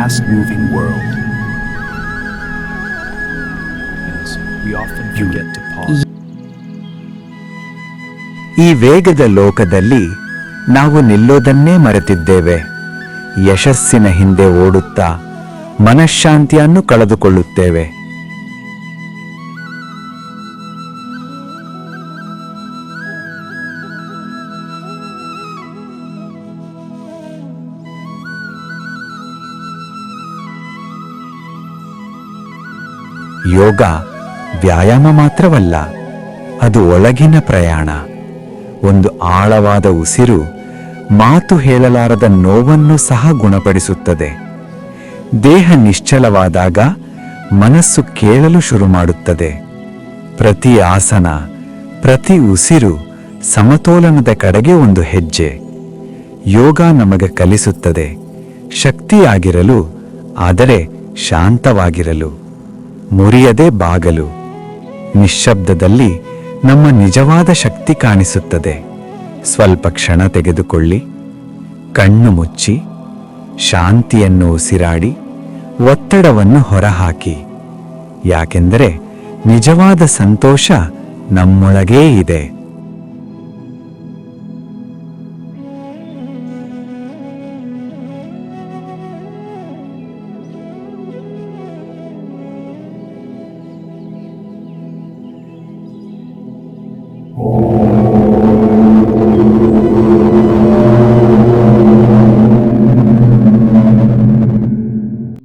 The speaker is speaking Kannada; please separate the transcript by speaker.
Speaker 1: fast-moving world. Yes, we often forget to pause.
Speaker 2: ಈ ವೇಗದ ಲೋಕದಲ್ಲಿ ನಾವು ನಿಲ್ಲೋದನ್ನೇ ಮರೆತಿದ್ದೇವೆ. ಯಶಸ್ಸಿನ ಹಿಂದೆ ಓಡುತ್ತಾ ಮನಃಶಾಂತಿಯನ್ನು ಕಳೆದುಕೊಳ್ಳುತ್ತೇವೆ. ಯೋಗ ವ್ಯಾಯಾಮ ಮಾತ್ರವಲ್ಲ, ಅದು ಒಳಗಿನ ಪ್ರಯಾಣ. ಒಂದು ಆಳವಾದ ಉಸಿರು ಮಾತು ಹೇಳಲಾರದ ನೋವನ್ನು ಸಹ ಗುಣಪಡಿಸುತ್ತದೆ. ದೇಹ ನಿಶ್ಚಲವಾದಾಗ ಮನಸ್ಸು ಕೇಳಲು ಶುರು ಮಾಡುತ್ತದೆ. ಪ್ರತಿ ಆಸನ, ಪ್ರತಿ ಉಸಿರು ಸಮತೋಲನದ ಕಡೆಗೆ ಒಂದು ಹೆಜ್ಜೆ. ಯೋಗ ನಮಗೆ ಕಲಿಸುತ್ತದೆ ಶಕ್ತಿಯಾಗಿರಲು, ಆದರೆ ಶಾಂತವಾಗಿರಲು. ಮುರಿಯದೆ ಬಾಗಲು. ನಿಶ್ಶಬ್ದದಲ್ಲಿ ನಮ್ಮ ನಿಜವಾದ ಶಕ್ತಿ ಕಾಣಿಸುತ್ತದೆ. ಸ್ವಲ್ಪ ಕ್ಷಣ ತೆಗೆದುಕೊಳ್ಳಿ, ಕಣ್ಣು ಮುಚ್ಚಿ, ಶಾಂತಿಯನ್ನು ಉಸಿರಾಡಿ, ಒತ್ತಡವನ್ನು ಹೊರಹಾಕಿ. ಯಾಕೆಂದರೆ ನಿಜವಾದ ಸಂತೋಷ ನಮ್ಮೊಳಗೇ ಇದೆ.